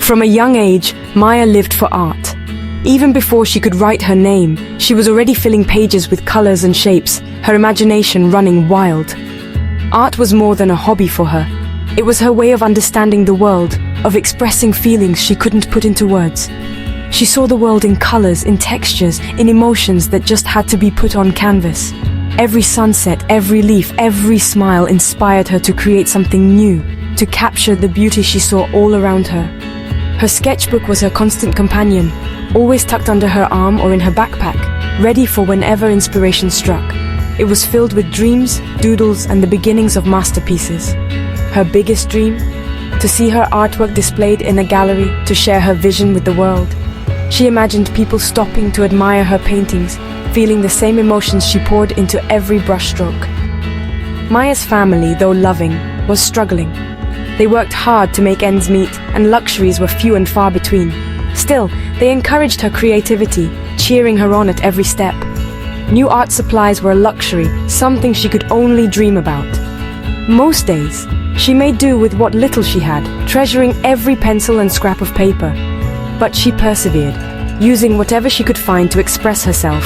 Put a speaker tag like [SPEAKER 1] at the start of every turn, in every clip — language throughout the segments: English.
[SPEAKER 1] From a young age, Maya lived for art. Even before she could write her name, she was already filling pages with colors and shapes, her imagination running wild. Art was more than a hobby for her. It was her way of understanding the world, of expressing feelings she couldn't put into words. She saw the world in colors, in textures, in emotions that just had to be put on canvas. Every sunset, every leaf, every smile inspired her to create something new, to capture the beauty she saw all around her. Her sketchbook was her constant companion, always tucked under her arm or in her backpack, ready for whenever inspiration struck. It was filled with dreams, doodles, and the beginnings of masterpieces. Her biggest dream? To see her artwork displayed in a gallery, to share her vision with the world. She imagined people stopping to admire her paintings, feeling the same emotions she poured into every brushstroke. Maya's family, though loving, was struggling. They worked hard to make ends meet, and luxuries were few and far between. Still, they encouraged her creativity, cheering her on at every step. New art supplies were a luxury, something she could only dream about. Most days, she made do with what little she had, treasuring every pencil and scrap of paper. But she persevered, using whatever she could find to express herself.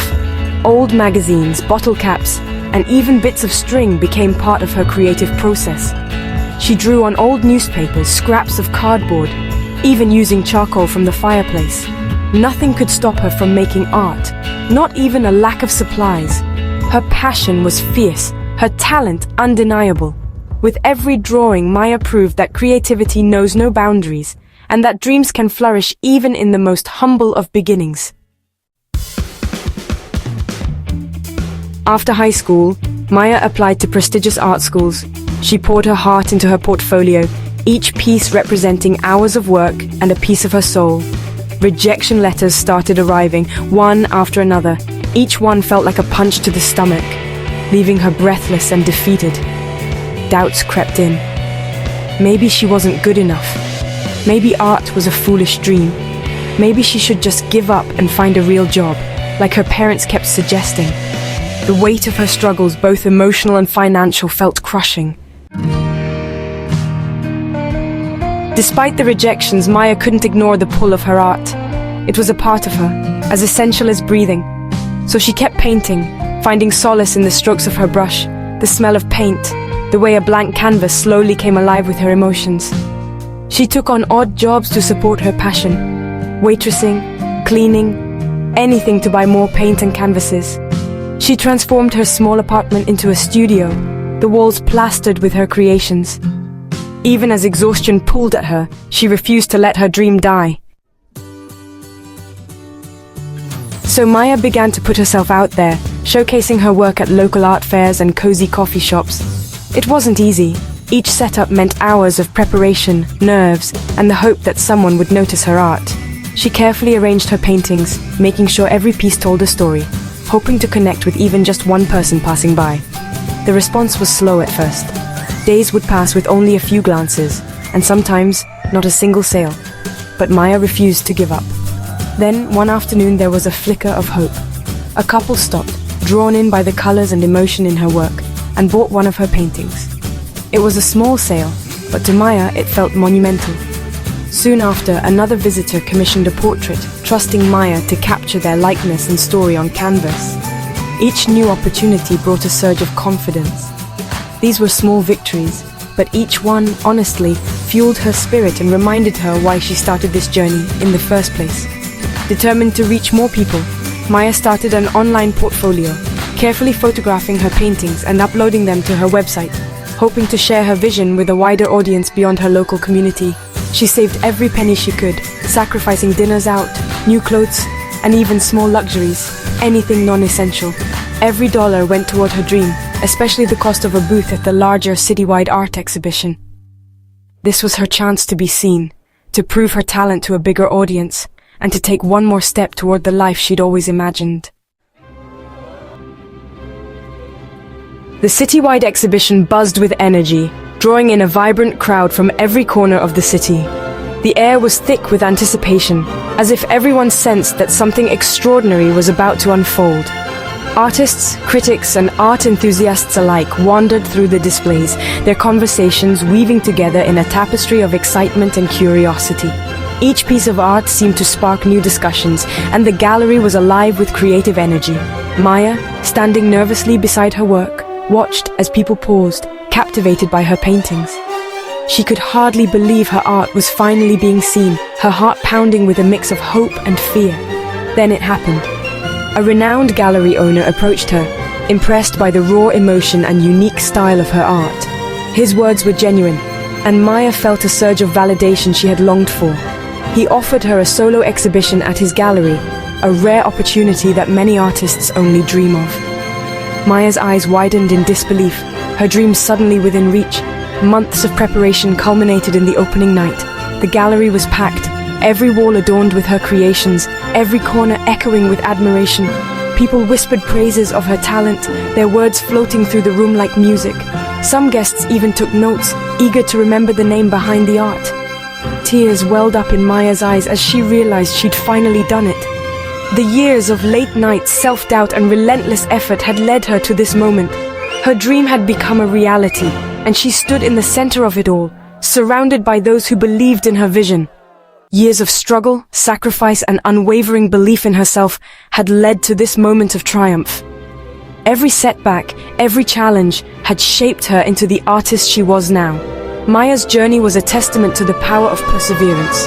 [SPEAKER 1] Old magazines, bottle caps, and even bits of string became part of her creative process. She drew on old newspapers, scraps of cardboard, even using charcoal from the fireplace. Nothing could stop her from making art, not even a lack of supplies. Her passion was fierce, her talent undeniable. With every drawing, Maya proved that creativity knows no boundaries, and that dreams can flourish even in the most humble of beginnings. After high school, Maya applied to prestigious art schools. She poured her heart into her portfolio, each piece representing hours of work and a piece of her soul. Rejection letters started arriving, one after another. Each one felt like a punch to the stomach, leaving her breathless and defeated. Doubts crept in. Maybe she wasn't good enough. Maybe art was a foolish dream. Maybe she should just give up and find a real job, like her parents kept suggesting. The weight of her struggles, both emotional and financial, felt crushing. Despite the rejections, Maya couldn't ignore the pull of her art. It was a part of her, as essential as breathing. So she kept painting, finding solace in the strokes of her brush, the smell of paint, the way a blank canvas slowly came alive with her emotions. She took on odd jobs to support her passion, waitressing, cleaning, anything to buy more paint and canvases. She transformed her small apartment into a studio, the walls plastered with her creations. Even as exhaustion pulled at her, she refused to let her dream die. So Maya began to put herself out there, showcasing her work at local art fairs and cozy coffee shops. It wasn't easy. Each setup meant hours of preparation, nerves, and the hope that someone would notice her art. She carefully arranged her paintings, making sure every piece told a story, hoping to connect with even just one person passing by. The response was slow at first. Days would pass with only a few glances, and sometimes not a single sale. But Maya refused to give up. Then, one afternoon, there was a flicker of hope. A couple stopped, drawn in by the colors and emotion in her work, and bought one of her paintings. It was a small sale, but to Maya it felt monumental. Soon after, another visitor commissioned a portrait, trusting Maya to capture their likeness and story on canvas. Each new opportunity brought a surge of confidence. These were small victories, but each one, honestly, fueled her spirit and reminded her why she started this journey in the first place. Determined to reach more people, Maya started an online portfolio, carefully photographing her paintings and uploading them to her website, hoping to share her vision with a wider audience beyond her local community. She saved every penny she could, sacrificing dinners out, new clothes, and even small luxuries, anything non-essential. Every dollar went toward her dream, especially the cost of a booth at the larger citywide art exhibition. This was her chance to be seen, to prove her talent to a bigger audience, and to take one more step toward the life she'd always imagined. The citywide exhibition buzzed with energy, drawing in a vibrant crowd from every corner of the city. The air was thick with anticipation, as if everyone sensed that something extraordinary was about to unfold. Artists, critics, and art enthusiasts alike wandered through the displays, their conversations weaving together in a tapestry of excitement and curiosity. Each piece of art seemed to spark new discussions, and the gallery was alive with creative energy. Maya, standing nervously beside her work, watched as people paused, captivated by her paintings. She could hardly believe her art was finally being seen, her heart pounding with a mix of hope and fear. Then it happened. A renowned gallery owner approached her, impressed by the raw emotion and unique style of her art. His words were genuine, and Maya felt a surge of validation she had longed for. He offered her a solo exhibition at his gallery, a rare opportunity that many artists only dream of. Maya's eyes widened in disbelief, her dreams suddenly within reach. Months of preparation culminated in the opening night. The gallery was packed, every wall adorned with her creations, every corner echoing with admiration. People whispered praises of her talent, their words floating through the room like music. Some guests even took notes, eager to remember the name behind the art. Tears welled up in Maya's eyes as she realized she'd finally done it. The years of late nights, self-doubt, and relentless effort had led her to this moment. Her dream had become a reality, and she stood in the center of it all, surrounded by those who believed in her vision. Years of struggle, sacrifice, and unwavering belief in herself had led to this moment of triumph. Every setback, every challenge had shaped her into the artist she was now. Maya's journey was a testament to the power of perseverance.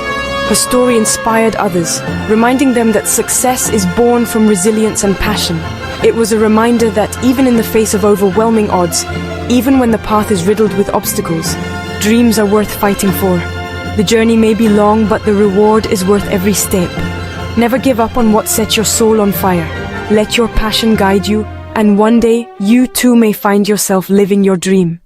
[SPEAKER 1] Her story inspired others, reminding them that success is born from resilience and passion. It was a reminder that even in the face of overwhelming odds, even when the path is riddled with obstacles, dreams are worth fighting for. The journey may be long, but the reward is worth every step. Never give up on what sets your soul on fire. Let your passion guide you, and one day you too may find yourself living your dream.